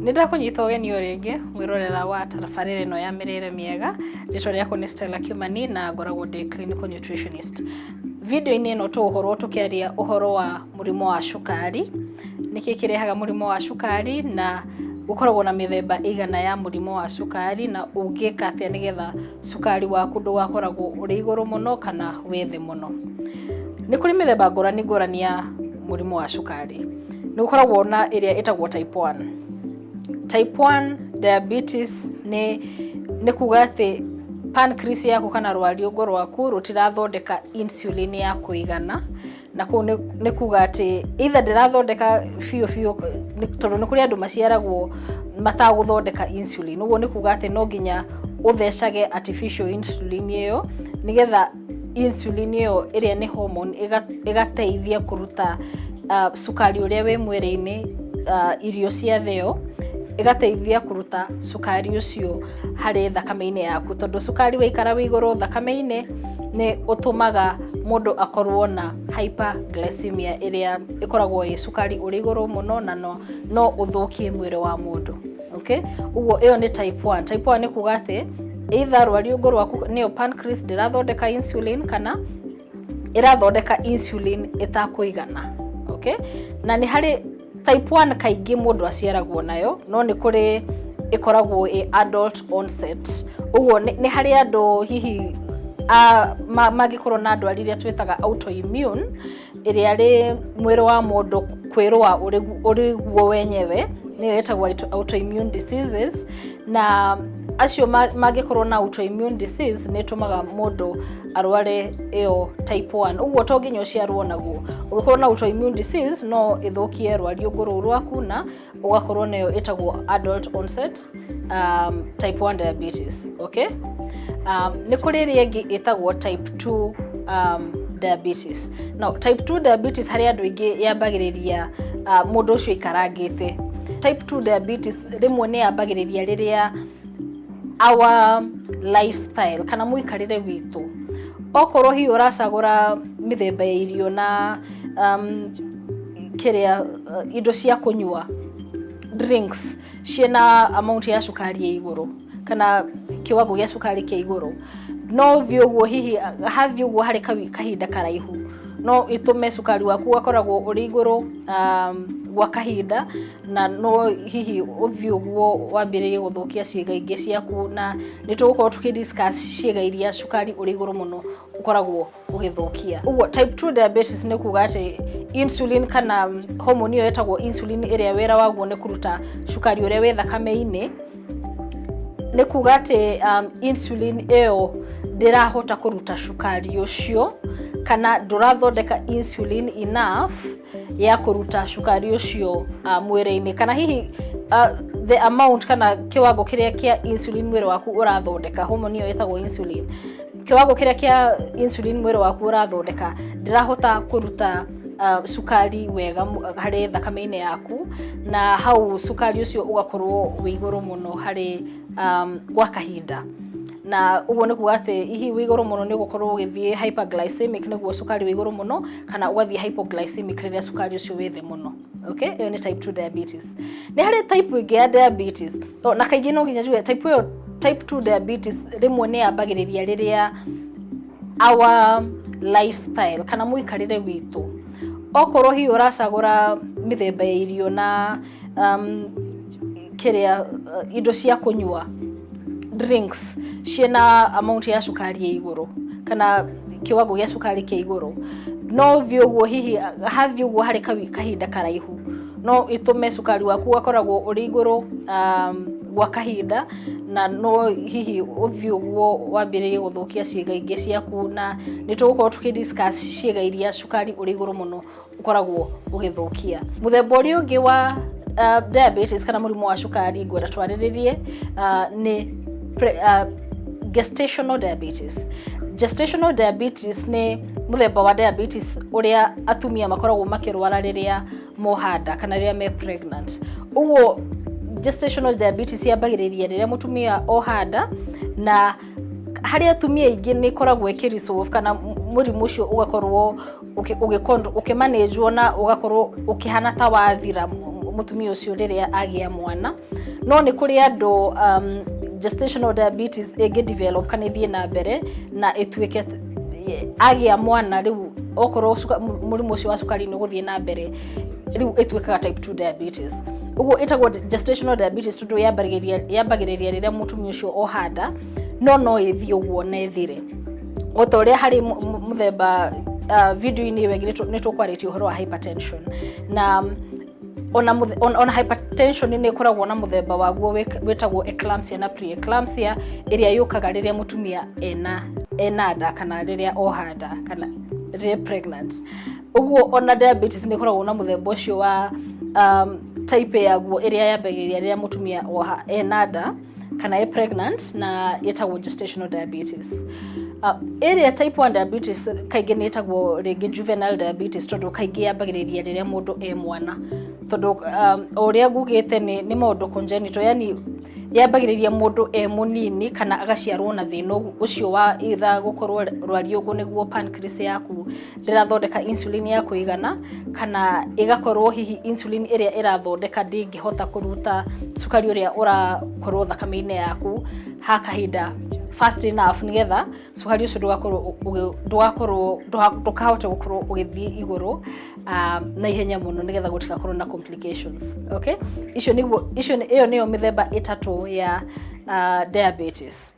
Nida kunyita ugeni uringi mwirorera wa tarabarire no ya miriire miega rito riako ni Stella Kimani na ngoragwo ndi clinical nutritionist. Video-ini ino tuhoro tukiaria uhoro wa murimu wa sukari, niki kirehaga murimu wa sukari na gukoragwo na mithemba igana ya murimu wa sukari na ungika atia nigetha sukari waku ndugakoragwo uri iguru muno kana wethe muno. Ni kuri mithemba ngurani ya murimu wa sukari. Ni gukoragwo na iria itagwo type 1. Type 1 diabetes ni kuga ati pancreas yaku kana rwariũngũ rwaku rutirathondeka insulin ya kuigana, na ku ni kuga ati either ndirathondeka biũ tondu ni kuri andu maciaragwo mataguthondeka insulin. Uguo ni kuga ati no nginya uthecage artificial insulin iyo nigetha insulin iyo iria ni hormone igateithia kuruta sukari uria we mwiri-ini irio cia theo, igateithia kuruta sukari ucio hari thakame-ini yaku, tondu sukari waikara wi iguru thakame-ini ni utumaga mundu akorwo na hyperglycemia iria ikoragwo i sukari uri iguru muno na no uthukie mwiri wa mundu. Okay, uguo iyo ni type 1. Type 1 ni kuga ati either rwariũngũ rwaku niyo pancreas ndirathondeka insulin kana irathondeka insulin itakuigana. Okay, na ni hari type 1 kaingi mundu aciaragwo nayo, no ni kuri ikoragwo i adult onset. Uguo ni hari andu hihi magikorwo na ndwari iria twitaga autoimmune iria ri mwiri wa mundu kwirwa uri guo wenyewe, ni etagwo autoimmune diseases, na acio magikorwo na autoimmune disease ni tumaga mundu arware iyo type 1. Uguo to nginya uciarwo naguo. Ugikorwo na autoimmune disease no ithukie rwariũngũ rũu rwaku na ugakorwo nayo etagwo adult onset type 1 diabetes. Okay, ni kuri ria ingi etagwo type 2 diabetes. Now type 2 diabetes hari andu ingi yambagiriria mundu ucio ikarangite. Type 2 diabetes rimwe ni yambagiriria riria our lifestyle kana muikarire witu, okorwo hi uracagura mithemba ya irio na kiria indo cia kunyua, drinks ciena amount ya sukari ya iguru kana kiwango gia sukari kia iguru, no thioguo hihi hathioguo hari kahinda karaihu no itume sukari waku wakoragwo uri iguru gwa kahinda, na no hihi uthioguo wambiririe guthukia ciega ingi ciaku, na nitugukorwo tukidiscuss ciega iria sukari uri iguru muno ukoragwo ugithukia. Uguo type 2 diabetes ni kuga ati insulin kana hormone iyo etagwo insulin iria wera waguo ni kuruta sukari uria we thakame-ini, ni kuga ati insulin iyo ndirahota kuruta sukari ucio kana ndurathondeka insulin enough ya kuruta sukari ucio mwiri-ini, kana hihi the amount kana kiwango kiria kia insulin mwiri waku urathondeka, hormone iyo etagwo insulin, kiwango kiria kia insulin mwiri waku urathondeka ndirahota kuruta sukari wega hari thakame-ini yaku, na hau sukari ucio ugakorwo wi iguru muno hari gwa kahinda. Na uguo ni kuga ati ihi wi iguru muno ni gukorwo ugithie hyperglycemic niguo sukari wi iguru muno, kana ugathie hypoglycemic riria sukari ucio wethe muno. Okay, iyo ni type 2 diabetes. Ni hari type ingi ya diabetes na kaingi no nginya jue type 2 diabetes rimwe ni yambagiriria riria our lifestyle kana muikarire witu, okorwo hi uracagura mithemba ya irio na kiria indo cia kunyua, drinks ciena amount ya sukari ya iguru kana kiwango gia sukari kia iguru, no thioguo hihi hathioguo hari kahinda karaihu no itume sukari waku wakoragwo uri iguru gwa kahinda, na no hihi uthioguo wambiririe guthukia ciega ingi ciaku, na nitugukorwo tukidiscuss ciega iria sukari uri iguru muno ukoragwo ugithukia. Muthemba uria ungi wa diabetes kana murimu wa sukari ngwenda twariririe ni gestational diabetes. Gestational diabetes ni muthemba wa diabetes uria atumia makoragwo makirwara riria mohanda kana riria me pregnant. Uguo gestational diabetes yambagiriria riria mutumia ohanda, na hari atumia ingi ni koragwo ikirisolve kana murimu ucio ugakorwo ukimanage na ugakorwo ukihana ta wathira mutumia ucio riria agia mwana no ni kuri andu gestational diabetes ege develop kana ithie na mbere na ituike agia mwana riu okorwo murimu ucio wa sukari ni guthie na mbere riu ituikaga type 2 diabetes. Ugo itagwo gestational diabetes tundu yambagiriria riria mutumia ucio ohanda no ithie uguo na ithire otoria hari muthemba video-ini wegire ni tukwarĩtie uhoro wa hypertension na ona hypertension ni ikoragwo na muthemba waguo wetagwo eclampsia na preeclampsia iria yukaga riria mutumia ena nda kana riria ohanda kana riria pregnant. Uguo ona diabetes ni ikoragwo na muthemba ucio wa type yaguo iria yambagiriria riria mutumia ena nda kana pregnant na yetagwo gestational diabetes. Area type 1 diabetes kaingĩ nĩ itagwo rĩngĩ juvenile diabetes tondu kaingĩ yambagĩrĩria rĩrĩa mũndũ mwana tondu ũrĩa ngugĩte nĩ maũndũ congenital yani yambagĩrĩria mũndũ mũnini kana agaciarwo na thĩna ũcio wa either gũkorwo rwariũngũ nĩguo pancreas yaku ndĩrathondeka insulin ya kũigana kana igakorwo hihi insulin ĩrĩa ĩrathondeka ndĩngĩhota kũruta sukari ũrĩa ũrakorwo thakame-inĩ yaku ha kahinda fast enough nigetha sukari ucio ndukahota gukorwo ugithii iguru na ihenya muno nigetha gutigakorwo na complications. Okay, iyo niyo mithemba itatu ya diabetes.